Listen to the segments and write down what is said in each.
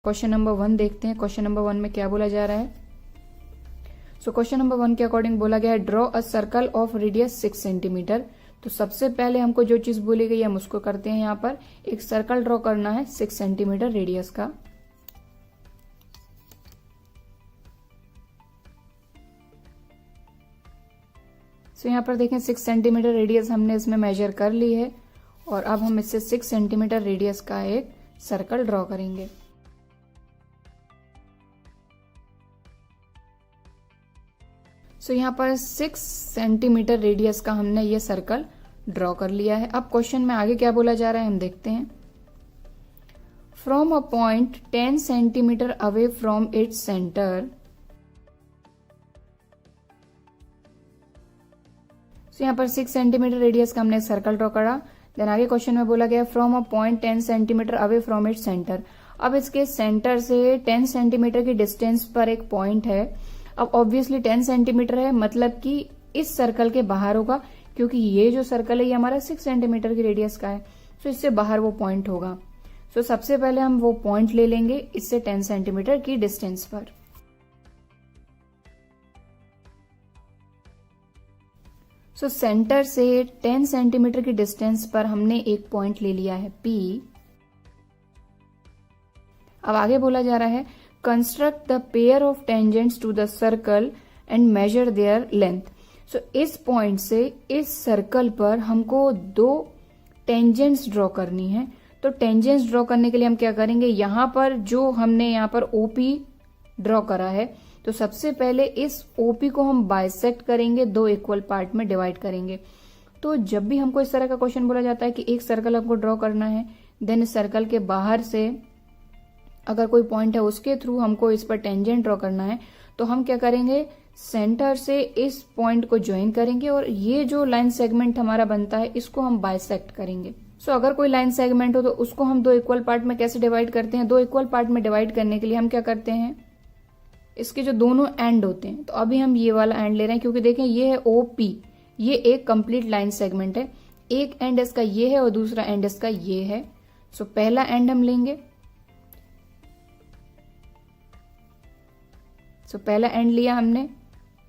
Question number 1 देखते हैं। Question number 1 में क्या बोला जा रहा है। सो क्वेश्चन नंबर 1 के अकॉर्डिंग बोला गया है draw a circle of radius 6 centimetre. तो सबसे पहले हमको जो चीज बोली गई हम उसको करते हैं। यहाँ पर एक सर्कल ड्रॉ करना है 6 सेंटीमीटर रेडियस का। सो यहाँ पर देखें 6 सेंटीमीटर रेडियस हमने इसमें मेजर कर ली है और अब हम इससे 6 सेंटीमीटर रेडियस का एक सर्कल ड्रॉ करेंगे। सो यहाँ पर 6 सेंटीमीटर रेडियस का हमने ये सर्कल ड्रॉ कर लिया है। अब क्वेश्चन में आगे क्या बोला जा रहा है हम देखते हैं। From a point 10 centimetre away from its centre. So यहाँ पर 6 सेंटीमीटर रेडियस का हमने एक सर्कल ड्रॉ करा। देन आगे क्वेश्चन में बोला गया from a point 10 centimetre away from its centre. अब इसके सेंटर से 10 सेंटीमीटर की डिस्टेंस पर एक पॉइंट है। अब ऑब्वियसली 10 सेंटीमीटर है, मतलब कि इस सर्कल के बाहर होगा, क्योंकि ये जो सर्कल है ये हमारा 6 सेंटीमीटर की रेडियस का है। सो इससे बाहर वो पॉइंट होगा। सो सबसे पहले हम वो पॉइंट ले लेंगे इससे 10 सेंटीमीटर की डिस्टेंस पर। सो सेंटर से 10 सेंटीमीटर की डिस्टेंस पर हमने एक पॉइंट ले लिया है P। अब आगे बोला जा रहा है construct the pair of tangents to the circle and measure their length. So इस पॉइंट से इस सर्कल पर हमको 2 टेंजेंट्स ड्रॉ करनी है। तो टेंजेंट्स ड्रॉ करने के लिए हम क्या करेंगे, यहां पर जो हमने यहां पर OP ड्रॉ करा है, तो सबसे पहले इस OP को हम बाइसेक्ट करेंगे, 2 इक्वल पार्ट में डिवाइड करेंगे। तो जब भी हमको इस तरह का क्वेश्चन बोला जाता है कि एक सर्कल हमको ड्रॉ करना है, देन इस सर्कल के बाहर से अगर कोई पॉइंट है उसके थ्रू हमको इस पर टेंजेंट ड्रॉ करना है, तो हम क्या करेंगे, सेंटर से इस पॉइंट को ज्वाइन करेंगे और ये जो लाइन सेगमेंट हमारा बनता है इसको हम बाइसेक्ट करेंगे। सो अगर कोई लाइन सेगमेंट हो तो उसको हम 2 इक्वल पार्ट में कैसे डिवाइड करते हैं। 2 इक्वल पार्ट में डिवाइड करने के लिए हम क्या करते हैं, इसके जो दोनों एंड होते हैं, तो अभी हम ये वाला एंड ले रहे हैं, क्योंकि देखें ये है OP, ये एक कंप्लीट लाइन सेगमेंट है। एक एंड इसका ये है और दूसरा एंड इसका ये है। सो पहला एंड हम लेंगे। सो पहला एंड लिया हमने।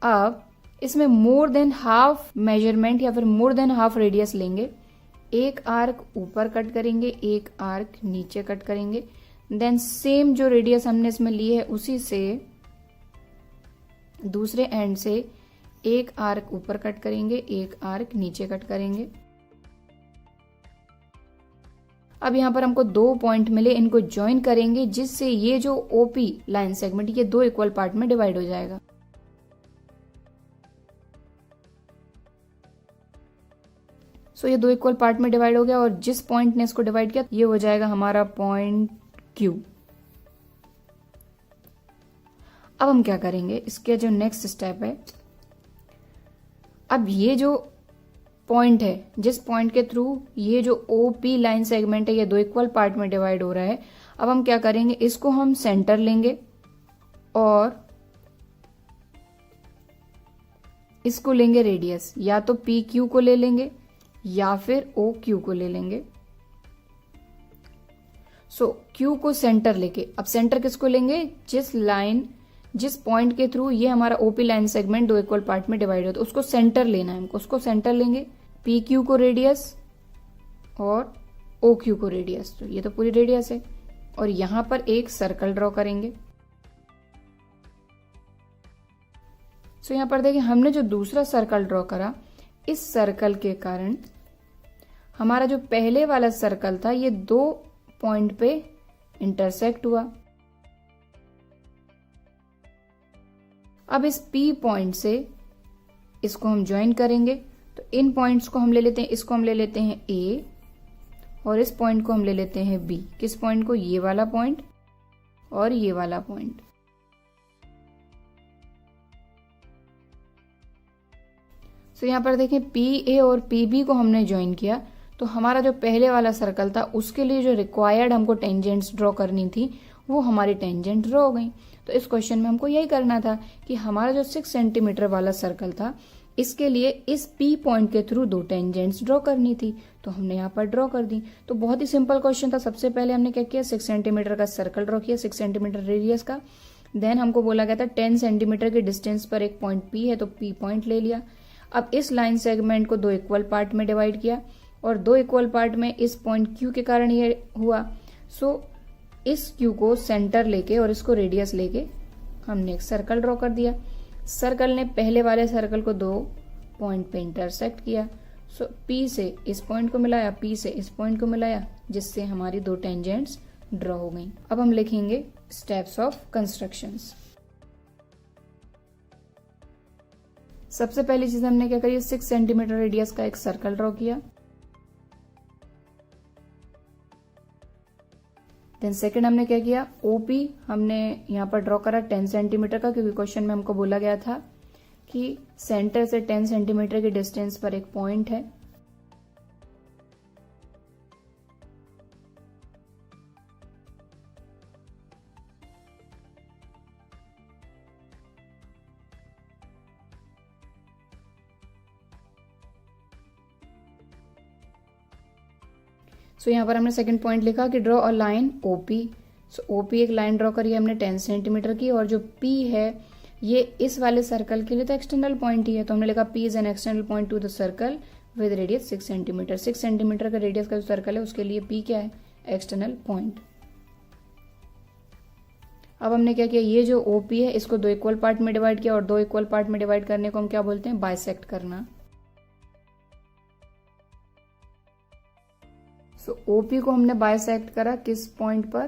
अब इसमें मोर देन हाफ मेजरमेंट या फिर मोर देन हाफ रेडियस लेंगे। एक आर्क ऊपर कट करेंगे, एक आर्क नीचे कट करेंगे। देन सेम जो रेडियस हमने इसमें ली है उसी से दूसरे एंड से एक आर्क ऊपर कट करेंगे, एक आर्क नीचे कट करेंगे। अब यहां पर हमको 2 पॉइंट मिले, इनको ज्वाइन करेंगे, जिससे ये जो OP लाइन सेगमेंट ये 2 इक्वल पार्ट में डिवाइड हो जाएगा। सो ये 2 इक्वल पार्ट में डिवाइड हो गया और जिस पॉइंट ने इसको डिवाइड किया ये हो जाएगा हमारा पॉइंट Q। अब हम क्या करेंगे, इसके जो नेक्स्ट स्टेप है, अब ये जो पॉइंट है, जिस पॉइंट के थ्रू ये जो OP लाइन सेगमेंट है ये 2 इक्वल पार्ट में डिवाइड हो रहा है, अब हम क्या करेंगे, इसको हम सेंटर लेंगे और इसको लेंगे रेडियस। या तो PQ को ले लेंगे या फिर OQ को ले लेंगे। सो Q को सेंटर लेके, अब सेंटर किसको लेंगे, जिस पॉइंट के थ्रू ये हमारा OP line segment 2 equal part में डिवाइड होता है उसको सेंटर लेना है हमको। उसको सेंटर लेंगे, PQ को रेडियस और OQ को रेडियस। तो ये तो पूरी रेडियस है और यहां पर एक सर्कल ड्रॉ करेंगे। सो यहां पर देखिए हमने जो दूसरा सर्कल ड्रॉ करा, इस सर्कल के कारण हमारा जो पहले वाला सर्कल था ये 2 पॉइंट पे इंटरसेक्ट हुआ। अब इस P पॉइंट से इसको हम ज्वाइन करेंगे। तो इन पॉइंट्स को हम ले लेते हैं, इसको हम ले लेते हैं A और इस पॉइंट को हम ले लेते हैं B। किस पॉइंट को, ये वाला पॉइंट और ये वाला पॉइंट। सो यहां पर देखें PA और PB को हमने ज्वाइन किया, तो हमारा जो पहले वाला सर्कल था उसके लिए जो रिक्वायर्ड हमको टेंजेंट्स ड्रॉ करनी थी वो हमारी टेंजेंट ड्रॉ हो गई। तो इस क्वेश्चन में हमको यही करना था कि हमारा जो 6 सेंटीमीटर वाला सर्कल था इसके लिए इस पी पॉइंट के थ्रू दो टेंजेंट्स ड्रॉ करनी थी, तो हमने यहाँ पर ड्रॉ कर दी। तो बहुत ही सिंपल क्वेश्चन था। सबसे पहले हमने क्या किया, 6 सेंटीमीटर का सर्कल ड्रॉ किया, 6 सेंटीमीटर रेडियस का। देन हमको बोला गया था 10 सेंटीमीटर के डिस्टेंस पर एक पॉइंट पी है, तो पी पॉइंट ले लिया। अब इस लाइन सेगमेंट को 2 इक्वल पार्ट में डिवाइड किया और 2 इक्वल पार्ट में इस पॉइंट क्यू के कारण ये हुआ। सो इस क्यू को सेंटर लेके और इसको रेडियस लेके हमने एक सर्कल ड्रॉ कर दिया। सर्कल ने पहले वाले सर्कल को 2 पॉइंट पे इंटरसेक्ट किया। सो पी से इस पॉइंट को मिलाया, पी से इस पॉइंट को मिलाया, जिससे हमारी 2 टेंजेंट्स ड्रॉ हो गई। अब हम लिखेंगे स्टेप्स ऑफ कंस्ट्रक्शंस। सबसे पहली चीज हमने क्या करी, 6 सेंटीमीटर रेडियस का एक सर्कल ड्रॉ किया। देन सेकंड हमने क्या किया, ओपी हमने यहाँ पर ड्रॉ करा 10 सेंटीमीटर का, क्योंकि क्वेश्चन में हमको बोला गया था कि सेंटर से 10 सेंटीमीटर के डिस्टेंस पर एक पॉइंट है। सो यहाँ पर हमने सेकंड पॉइंट लिखा कि draw a line OP. So OP एक लाइन ड्रॉ करी हमने 10 सेंटीमीटर की, और जो पी है ये इस वाले सर्कल के लिए तो एक्सटर्नल पॉइंट ही है, तो हमने लिखा P is an external point two the circle with radius 6 centimetre. 6 centimetre का रेडियस का जो सर्कल है उसके लिए पी क्या है, एक्सटर्नल पॉइंट। अब हमने क्या किया, ये जो ओपी है इसको 2 इक्वल पार्ट में डिवाइड किया, और 2 इक्वल पार्ट में डिवाइड करने को हम क्या बोलते हैं, बाइसेक्ट करना। सो ओपी को हमने बाइसेक्ट करा किस पॉइंट पर,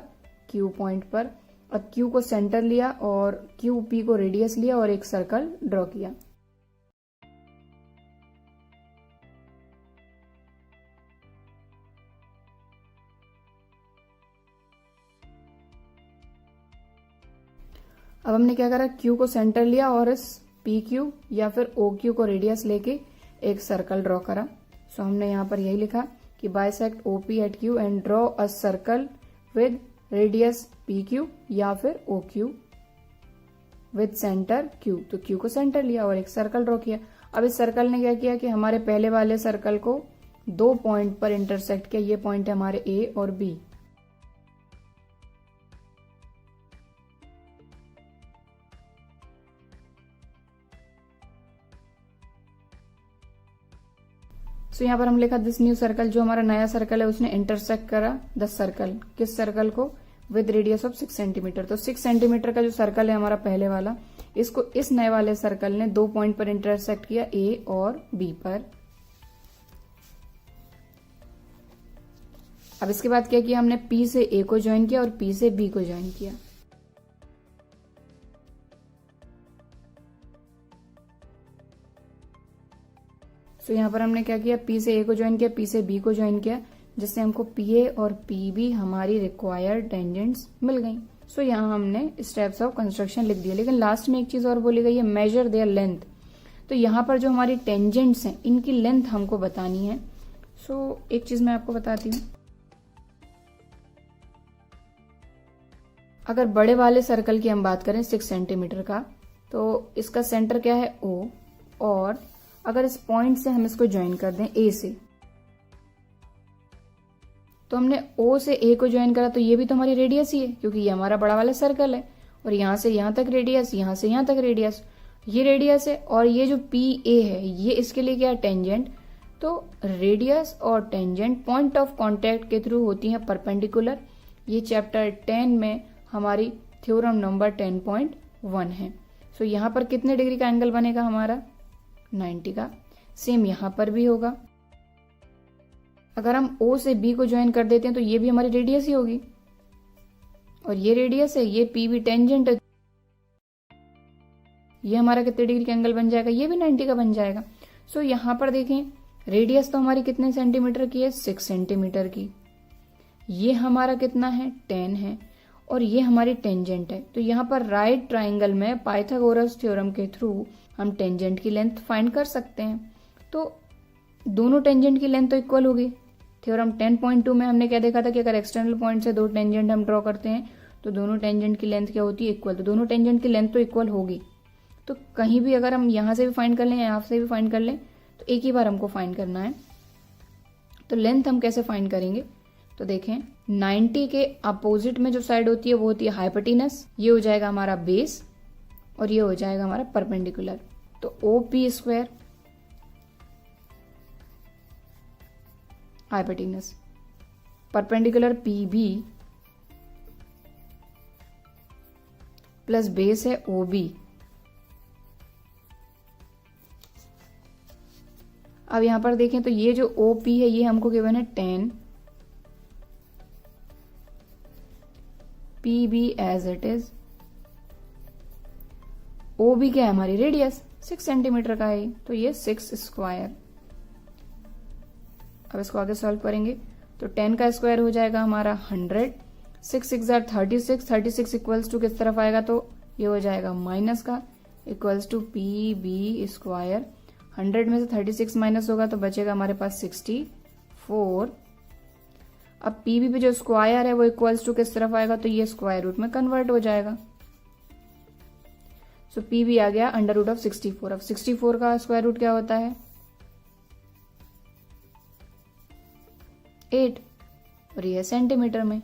क्यू पॉइंट पर। अब क्यू को सेंटर लिया और क्यू पी को रेडियस लिया और एक सर्कल ड्रॉ किया। अब हमने क्या करा, क्यू को सेंटर लिया और इस पी क्यू या फिर ओ क्यू को रेडियस लेके एक सर्कल ड्रॉ करा। सो हमने यहाँ पर यही लिखा कि bisect O P at Q and draw a circle with radius P Q या फिर O Q with centre Q. तो क्यू को सेंटर लिया और एक सर्कल ड्रॉ किया। अब इस सर्कल ने क्या किया कि हमारे पहले वाले सर्कल को 2 पॉइंट पर इंटरसेक्ट किया। ये पॉइंट है हमारे ए और बी। सो यहाँ पर हम लिखा दिस न्यू सर्कल, जो हमारा नया सर्कल है उसने इंटरसेक्ट करा द सर्कल, किस सर्कल को, विद रेडियस ऑफ 6 सेंटीमीटर। तो 6 सेंटीमीटर का जो सर्कल है हमारा पहले वाला, इसको इस नए वाले सर्कल ने 2 पॉइंट पर इंटरसेक्ट किया, ए और बी पर। अब इसके बाद क्या किया हमने, पी से ए को ज्वाइन किया और पी से बी को ज्वाइन किया। तो यहाँ पर हमने क्या किया, पी से ए को ज्वाइन किया, पी से बी को ज्वाइन किया, जिससे हमको पी ए और पी बी हमारी रिक्वायर्ड टेंजेंट्स मिल गई। सो यहाँ हमने स्टेप्स ऑफ कंस्ट्रक्शन लिख दिया। लेकिन लास्ट में एक चीज और बोली गई है, मेजर देयर लेंथ। तो यहाँ पर जो हमारी टेंजेंट्स हैं इनकी लेंथ हमको बतानी है। सो एक चीज मैं आपको बताती हूँ, अगर बड़े वाले सर्कल की हम बात करें 6 सेंटीमीटर का, तो इसका सेंटर क्या है, ओ, और अगर इस पॉइंट से हम इसको ज्वाइन कर दें ए से, तो हमने ओ से ए को ज्वाइन करा, तो ये भी तो हमारी रेडियस ही है, क्योंकि ये हमारा बड़ा वाला सर्कल है, और यहां से यहां तक रेडियस, यहां से यहां तक रेडियस, ये रेडियस है, और ये जो पी ए है ये इसके लिए क्या है, टेंजेंट। तो रेडियस और टेंजेंट पॉइंट ऑफ कॉन्टेक्ट के थ्रू होती है परपेंडिकुलर। ये चैप्टर 10 में हमारी थ्योरम नंबर 10.1 है। सो यहाँ पर कितने डिग्री का एंगल बनेगा हमारा, 90 का। सेम यहां पर भी होगा। अगर हम O से B को ज्वाइन कर देते हैं तो ये भी हमारी रेडियस ही होगी, और ये रेडियस है, ये P भी टेंजेंट है, ये हमारा कितने डिग्री का एंगल बन जाएगा, ये भी 90 का बन जाएगा। सो यहां पर देखें, रेडियस तो हमारी कितने सेंटीमीटर की है, 6 सेंटीमीटर की। ये हमारा कितना है, 10 है, और ये हमारी टेंजेंट है। तो यहाँ पर राइट ट्राइंगल में पाइथागोरस थ्योरम के थ्रू हम टेंजेंट की लेंथ फाइंड कर सकते हैं। तो दोनों टेंजेंट की लेंथ तो इक्वल होगी। थ्योरम 10.2 में हमने क्या देखा था कि अगर एक्सटर्नल पॉइंट से 2 टेंजेंट हम ड्रॉ करते हैं तो दोनों टेंजेंट की लेंथ क्या होती है, इक्वल। तो दोनों टेंजेंट की लेंथ तो इक्वल होगी। तो कहीं भी अगर हम यहाँ से भी फाइंड कर लें या यहाँ से भी फाइंड कर लें तो एक ही बार हमको फाइंड करना है। तो लेंथ हम कैसे फाइंड करेंगे, तो देखें 90 के अपोजिट में जो साइड होती है वो होती है हाइपोटेनस, ये हो जाएगा हमारा बेस और ये हो जाएगा हमारा परपेंडिकुलर। तो OP square hypotenuse, perpendicular PB plus base है OB। अब यहां पर देखें तो ये जो OP है ये हमको गिवन है 10, PB as it is, OB क्या है हमारी रेडियस 6 सेंटीमीटर का है, तो ये 6 स्क्वायर। अब इसको आगे सॉल्व करेंगे तो 10 का स्क्वायर हो जाएगा हमारा 100, 6 6 आर 36, 36 इक्वल्स टू किस तरफ आएगा, तो ये हो जाएगा माइनस का, इक्वल्स टू PB स्क्वायर। 100 में से 36 माइनस होगा तो बचेगा हमारे पास 64। अब PB पे जो स्क्वायर है वो इक्वल्स टू किस तरफ आएगा, तो ये स्क्वायर रूट में कन्वर्ट हो जाएगा। सो PB आ गया अंडर रूट ऑफ 64। अब 64 का स्क्वायर रूट क्या होता है 8 और ये सेंटीमीटर में।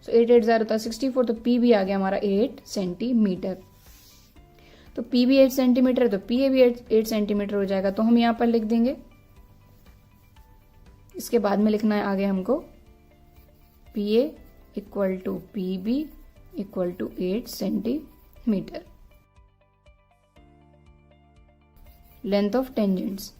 सो 8 8 0 होता है 64, तो PB आ गया हमारा 8 सेंटीमीटर। तो PB 8 सेंटीमीटर है तो PA भी 8 सेंटीमीटर हो जाएगा। तो हम यहां पर लिख देंगे, इसके बाद में लिखना है आगे हमको PA equal to PB equal to 8 centimetre. Length of tangents,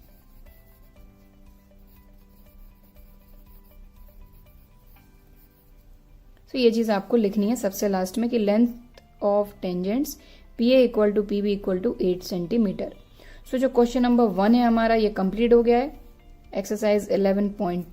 तो ये चीज आपको लिखनी है सबसे लास्ट में कि length of tangents PA equal to PB equal to 8 centimetre. So जो क्वेश्चन नंबर 1 है हमारा ये कंप्लीट हो गया है। एक्सरसाइज 11.2